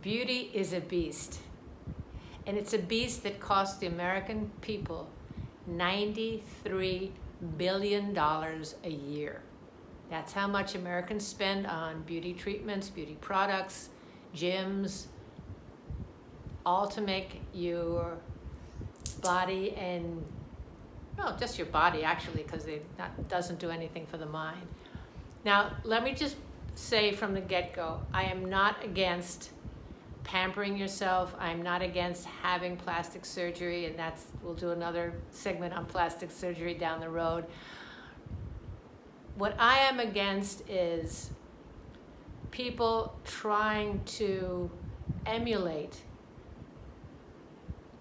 Beauty is a beast. And it's a beast that costs the American people $93 billion a year. That's how much Americans spend on beauty treatments, beauty products, gyms, all to make your body and, well, just your body actually, because it doesn't do anything for the mind. Now, let me just say from the get-go, I am not against pampering yourself. I'm not against having plastic surgery, and we'll do another segment on plastic surgery down the road. What I am against is people trying to emulate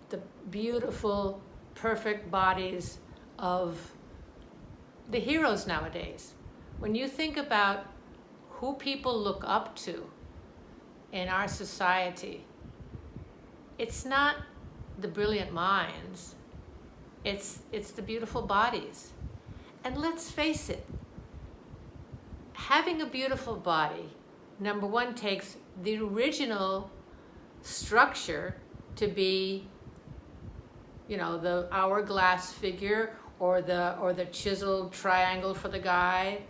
the beautiful, perfect bodies of the heroes nowadays. When you think about who people look up to in our society, it's not the brilliant minds, it's the beautiful bodies. And let's face it, having a beautiful body, number one, takes the original structure to be, the hourglass figure or the chiseled triangle for the guy.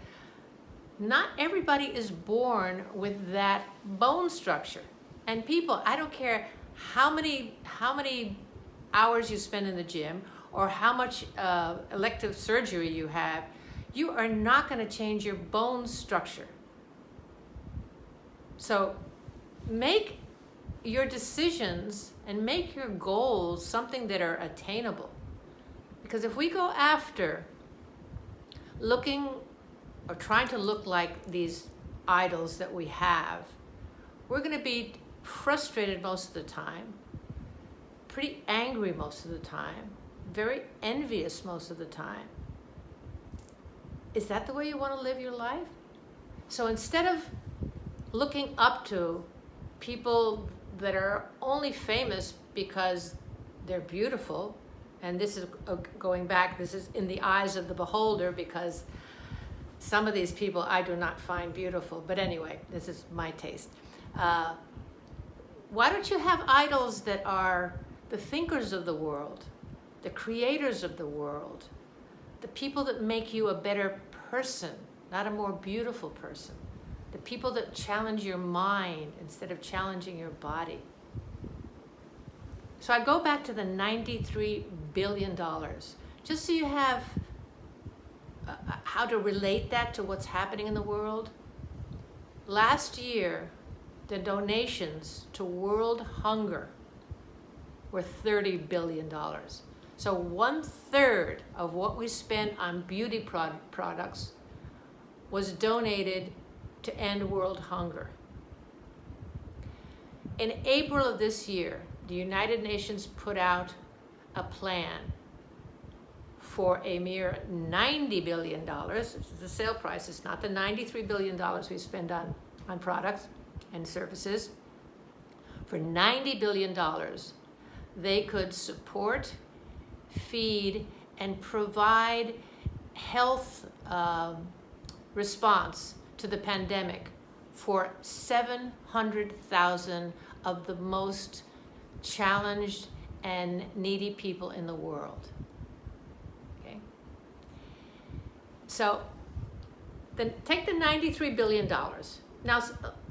Not everybody is born with that bone structure. And people, I don't care how many hours you spend in the gym or how much elective surgery you have, you are not going to change your bone structure. So make your decisions and make your goals something that are attainable. Because if we go after looking or trying to look like these idols that we have, we're going to be frustrated most of the time, pretty angry most of the time, very envious most of the time. Is that the way you want to live your life? So instead of looking up to people that are only famous because they're beautiful, and this is going back, this is in the eyes of the beholder, because some of these people I do not find beautiful. But anyway, this is my taste. Why don't you have idols that are the thinkers of the world, the creators of the world, the people that make you a better person, not a more beautiful person, the people that challenge your mind instead of challenging your body. So I go back to the $93 billion, just so you have how to relate that to what's happening in the world. Last year, the donations to world hunger were $30 billion. So 1/3 of what we spend on beauty products was donated to end world hunger. In April of this year, the United Nations put out a plan for a mere $90 billion. This is the sale price. It's not the $93 billion we spend on products and services. For $90 billion, they could support, feed, and provide health response to the pandemic for 700,000 of the most challenged and needy people in the world. Okay? So then take the $93 billion. Now,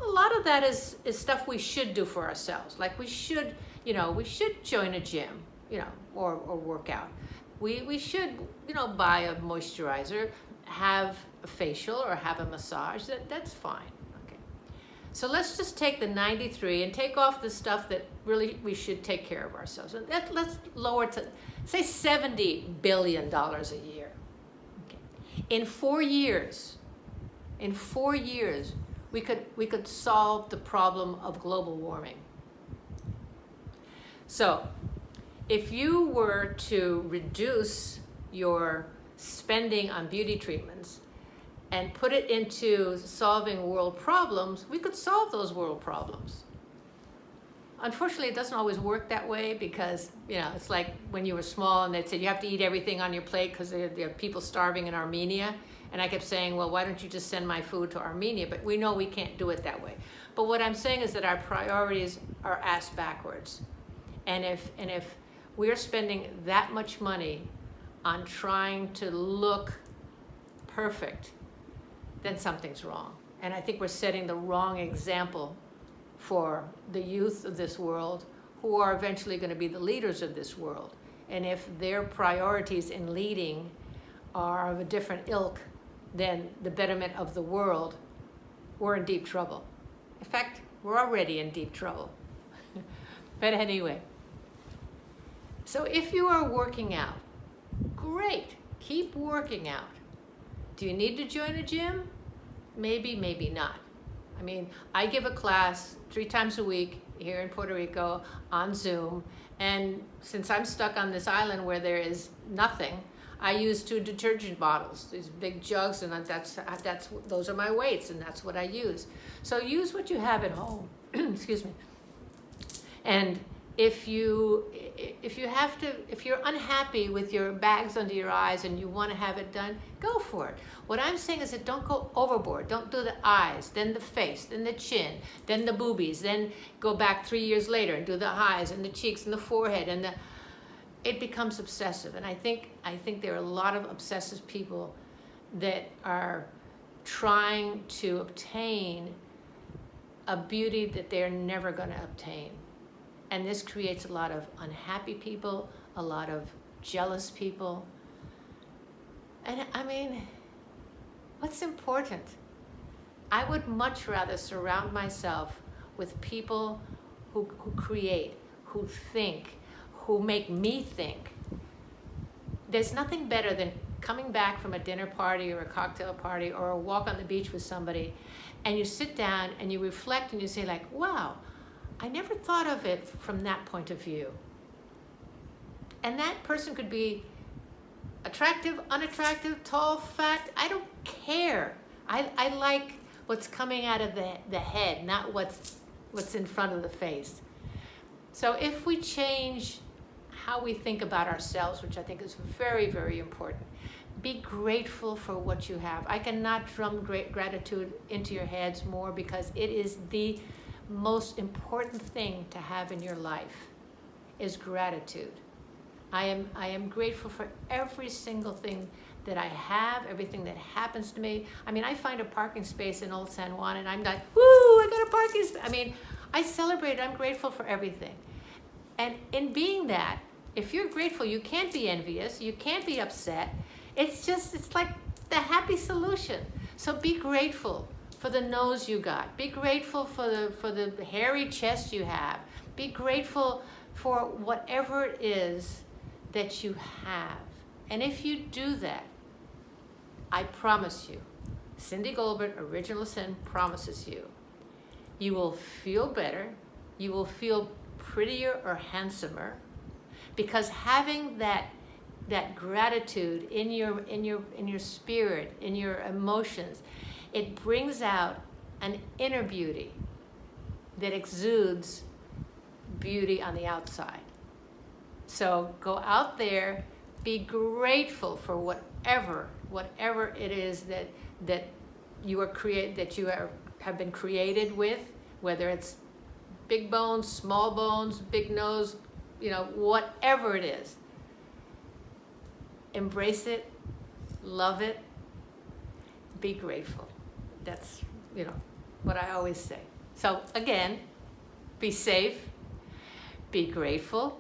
a lot of that is stuff we should do for ourselves. Like we should join a gym, or work out. We should, buy a moisturizer, have a facial or have a massage. That's fine. Okay. So let's just take the 93 and take off the stuff that really we should take care of ourselves. And let's lower to, say, $70 billion a year. Okay. In 4 years, we could solve the problem of global warming. So if you were to reduce your spending on beauty treatments and put it into solving world problems, we could solve those world problems. Unfortunately, it doesn't always work that way because, it's like when you were small and they'd say you have to eat everything on your plate because there are people starving in Armenia. And I kept saying, well, why don't you just send my food to Armenia? But we know we can't do it that way. But what I'm saying is that our priorities are ass backwards. And if we're spending that much money on trying to look perfect, then something's wrong. And I think we're setting the wrong example for the youth of this world, who are eventually going to be the leaders of this world. And if their priorities in leading are of a different ilk than the betterment of the world, we're in deep trouble. In fact, we're already in deep trouble. But anyway, so if you are working out, great, keep working out. Do you need to join a gym? Maybe, maybe not. I mean, I give a class 3 times a week here in Puerto Rico on Zoom, and since I'm stuck on this island where there is nothing, I use 2 detergent bottles, these big jugs, and those are my weights, and that's what I use. So use what you have at home. Excuse me. And if you're unhappy with your bags under your eyes and you want to have it done, go for it. What I'm saying is that don't go overboard. Don't do the eyes, then the face, then the chin, then the boobies, then go back 3 years later and do the eyes and the cheeks and the forehead, and it becomes obsessive. And I think there are a lot of obsessive people that are trying to obtain a beauty that they're never going to obtain. And this creates a lot of unhappy people, a lot of jealous people. And I mean, what's important? I would much rather surround myself with people who create, who think, who make me think. There's nothing better than coming back from a dinner party or a cocktail party or a walk on the beach with somebody, and you sit down and you reflect and you say like, wow, I never thought of it from that point of view. And that person could be attractive, unattractive, tall, fat, I don't care. I like what's coming out of the head, not what's in front of the face. So if we change how we think about ourselves, which I think is very, very important, be grateful for what you have. I cannot drum great gratitude into your heads more, because it is the most important thing to have in your life is gratitude. I am grateful for every single thing that I have, everything that happens to me. I mean, I find a parking space in Old San Juan and I'm like, woo, I got a parking space. I mean, I celebrate, I'm grateful for everything. And in being that, if you're grateful, you can't be envious, you can't be upset. It's like the happy solution. So be grateful for the nose you got. Be grateful for the hairy chest you have. Be grateful for whatever it is that you have. And if you do that, I promise you, Cindy Golbert, Original Sin, promises you, you will feel better, you will feel prettier or handsomer, because having that gratitude in your spirit, in your emotions, it brings out an inner beauty that exudes beauty on the outside. So go out there, be grateful for whatever it is that you have been created with, whether it's big bones, small bones, big nose, whatever it is. Embrace it, love it, be grateful. That's, what I always say. So again, be safe, be grateful,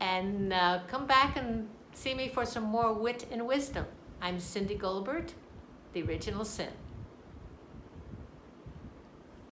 and come back and see me for some more wit and wisdom. I'm Cindy Golbert, the Original Sin.